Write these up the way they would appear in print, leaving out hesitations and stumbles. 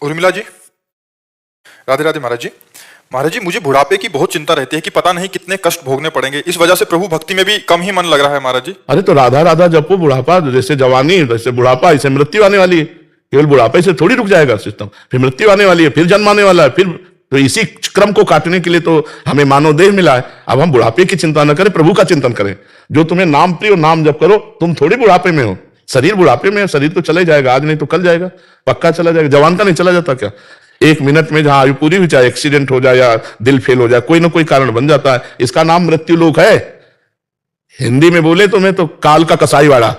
उर्मिला जी, राधे राधे महाराज जी। महाराज जी, मुझे बुढ़ापे की बहुत चिंता रहती है कि पता नहीं कितने कष्ट भोगने पड़ेंगे। इस वजह से प्रभु भक्ति में भी कम ही मन लग रहा है महाराज जी। अरे तो राधा राधा जपो, बुढ़ापा जैसे जवानी जैसे बुढ़ापा ऐसे मृत्यु आने वाली है। केवल बुढ़ापे से थोड़ी रुक जाएगा सिस्टम, फिर मृत्यु आने वाली है, फिर जन्म आने वाला है, फिर तो इसी क्रम को काटने के लिए तो हमें मानव देह मिला है। अब हम बुढ़ापे की चिंता न करें, प्रभु का चिंतन करें। जो तुम्हें नाम प्रिय नाम जप करो, तुम थोड़ी बुढ़ापे में हो। शरीर बुढ़ापे में है, शरीर तो चले जाएगा, आज नहीं तो कल जाएगा, पक्का चला जाएगा। जवान का नहीं चला जाता क्या? एक मिनट में जहां आयु पूरी हो जाए, एक्सीडेंट हो जाए या दिल फेल हो जाए, कोई ना कोई कारण बन जाता है। इसका नाम मृत्यु लोक है। हिंदी में बोले तो मैं तो काल का कसाई वाला,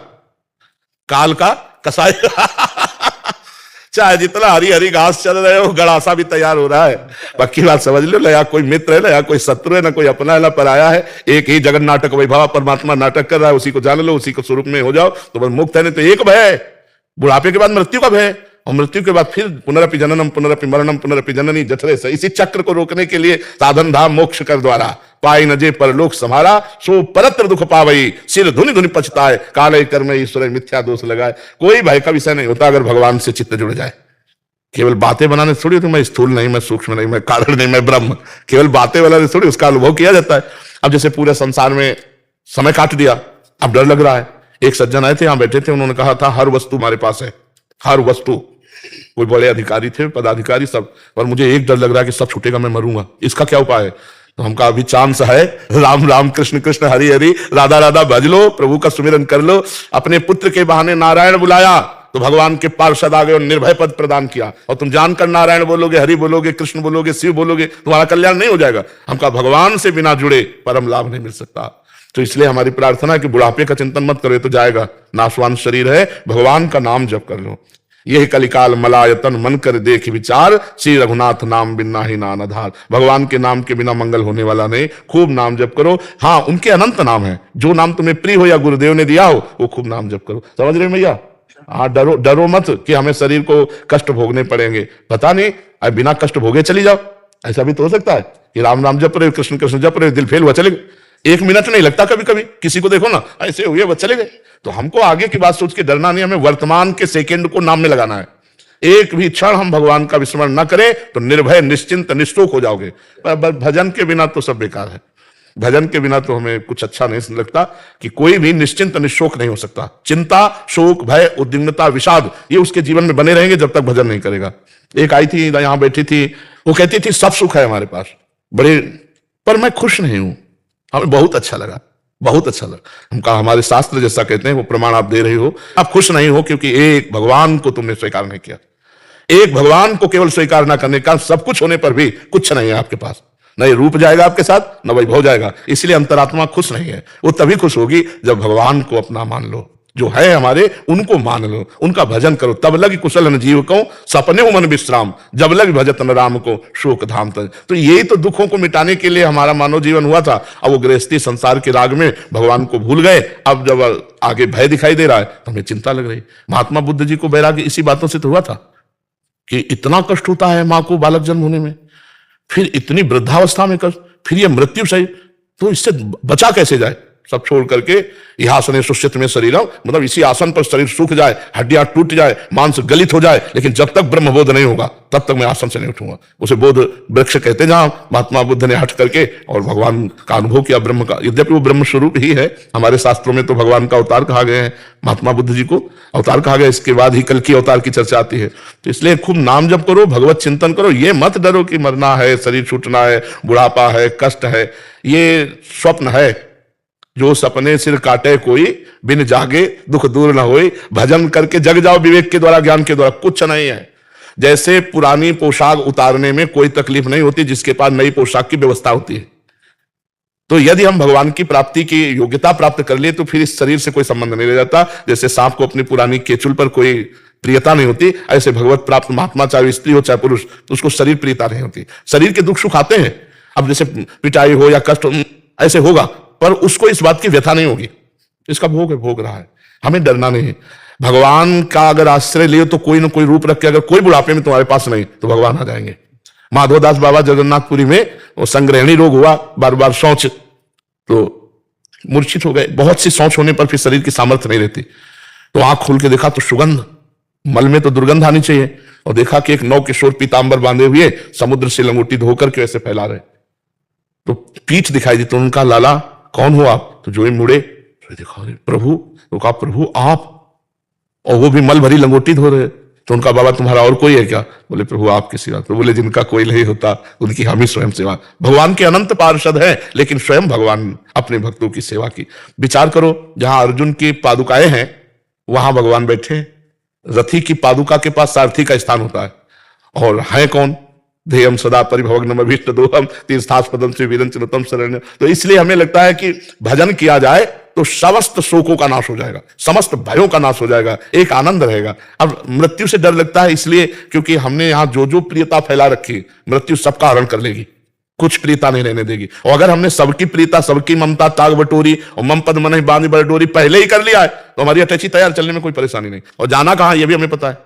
काल का कसाई चाहे जितना हरी हरी घास चल रहे हो, गड़ासा भी तैयार हो रहा है। पक्की बात समझ लो, या कोई मित्र है ना, या कोई शत्रु है, ना कोई अपना है ना पराया है। एक ही जगन नाटक वैभव परमात्मा नाटक कर रहा है, उसी को जान लो, उसी को स्वरूप में हो जाओ तो बस मुक्त है। नहीं तो एक भय, बुढ़ापे के बाद मृत्यु का भय, और मृत्यु के बाद फिर पुनरपि जननम पुनरपि मरणम पुनरपि जननी जठरे से। इसी चक्र को रोकने के लिए साधन धाम मोक्ष कर द्वारा पाई नजे परलोक समारा, सो परत्र दुख पावई, सिर धुनि धुनि पछताए, काले कर्म ईश्वर मिथ्या दोष लगाए। कोई भय का विषय नहीं होता अगर भगवान से चित्त जुड़ जाए। केवल बातें बनाने थोड़ी होती, मैं स्थूल नहीं, मैं सूक्ष्म नहीं, मैं कारण नहीं, मैं ब्रह्म, केवल बातें बनाने थोड़ी उसका अनुभव किया जाता है। अब जैसे पूरे संसार में समय काट दिया, अब डर लग रहा है। एक सज्जन आए थे, यहां बैठे थे, उन्होंने कहा था हर वस्तु हमारे पास है, हर वस्तु। कोई बड़े अधिकारी थे, पदाधिकारी सब, और मुझे एक डर लग रहा है कि सब छूटेगा, मैं मरूंगा, इसका क्या उपाय है? तो हम कहा अभी चांस है, राम राम कृष्ण कृष्ण हरि हरि राधा राधा भज लो, प्रभु का सुमिरन कर लो। अपने पुत्र के बहाने नारायण बुलाया तो भगवान के पार्षद आ गए और निर्भय पद प्रदान किया। और तुम जानकर नारायण बोलोगे, हरि बोलोगे, कृष्ण बोलोगे, शिव बोलोगे, तुम्हारा कल्याण नहीं हो जाएगा। हम कहा भगवान से बिना जुड़े परम लाभ नहीं मिल सकता। तो इसलिए हमारी प्रार्थना है कि बुढ़ापे का चिंतन मत करो, तो जाएगा, नाशवान शरीर है, भगवान का नाम जप कर लो। यह कलिकाल मलायतन मन कर देख विचार, श्री रघुनाथ नाम बिना ही नान आधार। भगवान के नाम के बिना मंगल होने वाला नहीं, खूब नाम जप करो। हाँ, उनके अनंत नाम है, जो नाम तुम्हें प्रिय हो या गुरुदेव ने दिया हो वो खूब नाम जप करो। समझ रहे भैया? हाँ, डरो मत कि हमें शरीर को कष्ट भोगने पड़ेंगे। पता नहीं, अब बिना कष्ट भोगे चली जाओ। ऐसा भी तो हो सकता है कि राम राम जप रहे, कृष्ण कृष्ण जप रहे, दिल फेल हुआ, चले गए। एक मिनट नहीं लगता कभी कभी, किसी को देखो ना ऐसे हुए बस चले गए। तो हमको आगे की बात सोच के डरना नहीं, हमें वर्तमान के सेकंड को नाम में लगाना है। एक भी क्षण हम भगवान का विस्मरण न करें तो निर्भय निश्चिंत निष्ठोक हो जाओगे। पर भजन के बिना तो सब बेकार है। भजन के बिना तो हमें कुछ अच्छा नहीं लगता कि कोई भी निश्चिंत निशोक नहीं हो सकता। चिंता, शोक, भय, उद्विग्नता, विषाद, ये उसके जीवन में बने रहेंगे जब तक भजन नहीं करेगा। एक आई थी, यहां बैठी थी, वो कहती थी सब सुख है हमारे पास बड़े, पर मैं खुश नहीं हूं। हमें बहुत अच्छा लगा, बहुत अच्छा लगा। हम कहा हमारे शास्त्र जैसा कहते हैं वो प्रमाण आप दे रही हो, आप खुश नहीं हो क्योंकि एक भगवान को तुमने स्वीकार नहीं किया। एक भगवान को केवल स्वीकार ना करने का, सब कुछ होने पर भी कुछ नहीं है आपके पास। न ये रूप जाएगा आपके साथ, न वैभव जाएगा, इसलिए अंतरात्मा खुश नहीं है। वो तभी खुश होगी जब भगवान को अपना मान लो, जो है हमारे उनको मान लो, उनका भजन करो। तब लग कुशल न जीव को सपने मन विश्राम, जब लग भजत न राम को शोक धाम तज। तो यही तो दुखों को मिटाने के लिए हमारा मानव जीवन हुआ था। अब वो गृहस्थी संसार के राग में भगवान को भूल गए। अब जब आगे भय दिखाई दे रहा है तो हमें चिंता लग रही। महात्मा बुद्ध जी को वैराग्य इसी बातों से तो हुआ था कि इतना कष्ट होता है मां को बालक जन्म होने में, फिर इतनी वृद्धावस्था में कष्ट, फिर ये मृत्यु सही, तो इससे बचा कैसे जाए? सब छोड़ करके यह आसन सुष्यत में शरीर, मतलब इसी आसन पर शरीर सूख जाए, हड्डियां टूट जाए, मांस गलित हो जाए, लेकिन जब तक ब्रह्मबोध नहीं होगा तब तक मैं आसन से नहीं उठूंगा। उसे बोध वृक्ष कहते, जहां महात्मा बुद्ध ने हट करके और भगवान का अनुभव किया, ब्रह्म का। यद्यपि वो ब्रह्म स्वरूप ही है, हमारे शास्त्रों में तो भगवान का अवतार कहा गया है, महात्मा बुद्ध जी को अवतार कहा गया, इसके बाद ही कल की अवतार की चर्चा आती है। तो इसलिए खूब नाम जप करो, भगवत चिंतन करो। ये मत डरो कि मरना है, शरीर छूटना है, बुढ़ापा है, कष्ट है, ये स्वप्न है। जो सपने सिर काटे कोई, बिन जागे दुख दूर न होई, भजन करके जग जाओ विवेक के द्वारा, ज्ञान के द्वारा। कुछ नहीं है। जैसे पुरानी पोशाक उतारने में कोई तकलीफ नहीं होती जिसके पास नई पोशाक की व्यवस्था होती है। तो यदि हम भगवान की प्राप्ति की योग्यता प्राप्त कर लिए तो फिर इस शरीर से कोई संबंध नहीं रह जाता। जैसे सांप को अपनी पुरानी केचुल पर कोई प्रियता नहीं होती, ऐसे भगवत प्राप्त महात्मा चाहे स्त्री हो चाहे पुरुष, तो उसको शरीर प्रियता नहीं होती। शरीर के दुख सुख आते हैं, अब जैसे पिटाई हो या कष्ट ऐसे होगा, पर उसको इस बात की व्यथा नहीं होगी, इसका भोग है, भोग रहा है। हमें डरना नहीं है। भगवान का अगर आश्रय लियो तो कोई ना कोई रूप रख के, अगर कोई बुढ़ापे में तुम्हारे पास नहीं तो भगवान आ जाएंगे। माधवदास बाबा जगन्नाथपुरी में वो संग्रहणी रोग हुआ, बार बार शौच, तो मूर्छित हो गए। बहुत सी शौच होने पर फिर शरीर की सामर्थ्य नहीं रहती, तो आंख खोल के देखा तो सुगंध, मल में तो दुर्गंध आनी चाहिए। और देखा कि एक 9 किशोर पीतांबर बांधे हुए समुद्र से लंगोटी धोकर के ऐसे फैला रहे, तो पीठ दिखाई दी, तो उनका लाला कौन हो आप? तो जो ही मुड़े तो देखा अरे प्रभु, तो कहा प्रभु आप, और वो भी मल भरी लंगोटी धो रहे। तो उनका बाबा तुम्हारा और कोई है क्या? बोले प्रभु आपके सिवा। तो बोले जिनका कोई नहीं होता उनकी हम ही स्वयं सेवा। भगवान के अनंत पार्षद है, लेकिन स्वयं भगवान अपने भक्तों की सेवा की। विचार करो, जहां अर्जुन की पादुकाएं हैं वहां भगवान बैठे, रथी की पादुका के पास सारथी का स्थान होता है, और है कौन? ध्येयम सदा परिभवग्नम अभीष्ट दोहम तीर्थास्पदम से वीरंचनतम शरण्य। तो इसलिए हमें लगता है कि भजन किया जाए तो समस्त शोकों का नाश हो जाएगा, समस्त भयों का नाश हो जाएगा, एक आनंद रहेगा। अब मृत्यु से डर लगता है इसलिए क्योंकि हमने यहां जो जो प्रियता फैला रखी, मृत्यु सबका हरण कर लेगी, कुछ प्रियता नहीं रहने देगी। और अगर हमने सबकी प्रियता, सबकी ममता ताग बटोरी और मम पद मन बांध बटोरी पहले ही कर लिया है, तो हमारी अटैची तैयार, चलने में कोई परेशानी नहीं। और जाना कहां ये भी हमें पता है,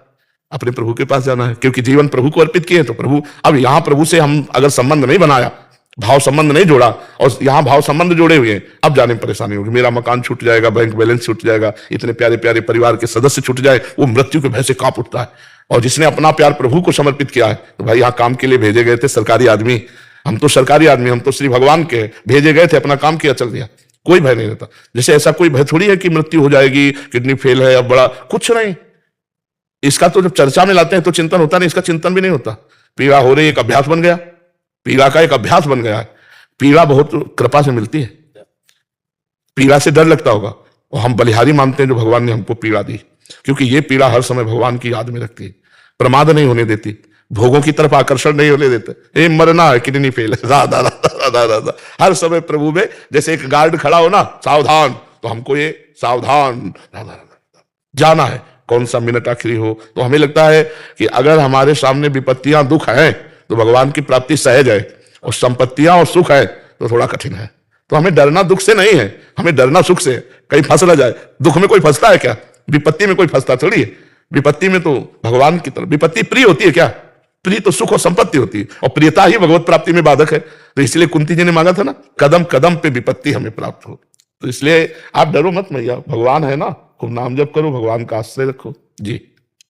अपने प्रभु के पास जाना है, क्योंकि जीवन प्रभु को अर्पित किए। तो प्रभु, अब यहां प्रभु से हम अगर संबंध नहीं बनाया, भाव संबंध नहीं जोड़ा, और यहां भाव संबंध जोड़े हुए हैं, अब जाने में परेशानी होगी। मेरा मकान छूट जाएगा, बैंक बैलेंस छूट जाएगा, इतने प्यारे प्यारे परिवार के सदस्य छूट जाए, वो मृत्यु के भय से कांप उठता है। और जिसने अपना प्यार प्रभु को समर्पित किया है, तो भाई यहाँ काम के लिए भेजे गए थे सरकारी आदमी, हम तो सरकारी आदमी, हम तो श्री भगवान के भेजे गए थे, अपना काम किया, चल दिया, कोई भय नहीं रहता। जैसे ऐसा कोई भय थोड़ी है कि मृत्यु हो जाएगी, किडनी फेल है, अब बड़ा कुछ नहीं। इसका तो जब चर्चा में लाते हैं तो चिंतन होता नहीं, इसका चिंतन भी नहीं होता। पीड़ा हो रही, एक अभ्यास बन गया, पीड़ा का एक अभ्यास बन गया है। पीड़ा बहुत कृपा से मिलती है, पीड़ा से डर लगता होगा, और हम बलिहारी मानते हैं जो भगवान ने हमको पीड़ा दी, क्योंकि ये पीड़ा हर समय भगवान की याद में रखती है, प्रमाद नहीं होने देती, भोगों की तरफ आकर्षण नहीं होने देते। ये मरना है, किडनी फेल है, राधा राधा राधा राधा, हर समय प्रभु में जैसे एक गार्ड खड़ा हो ना, सावधान, तो हमको ये सावधान राधा राधा जाना है। कौन सा मिनट आखिरी हो, तो हमें लगता है कि अगर हमारे सामने विपत्तियां, दुख हैं, तो भगवान की प्राप्ति सहज है, और संपत्तियां और सुख है तो थोड़ा कठिन है। तो हमें डरना दुख से नहीं है, हमें डरना सुख से है। कहीं फंस ना जाए। दुख में कोई फंसता है क्या? विपत्ति में कोई फंसता थोड़ी है। विपत्ति में तो भगवान की तरफ, विपत्ति प्रिय होती है क्या? प्रिय तो सुख और संपत्ति होती है, और प्रियता ही भगवत प्राप्ति में बाधक है। तो इसलिए कुंती जी ने मांगा था ना, कदम कदम पे विपत्ति हमें प्राप्त हो। तो इसलिए आप डरो मत मैया, भगवान है ना, खूब नाम जप करो, भगवान का आश्रय रखो जी।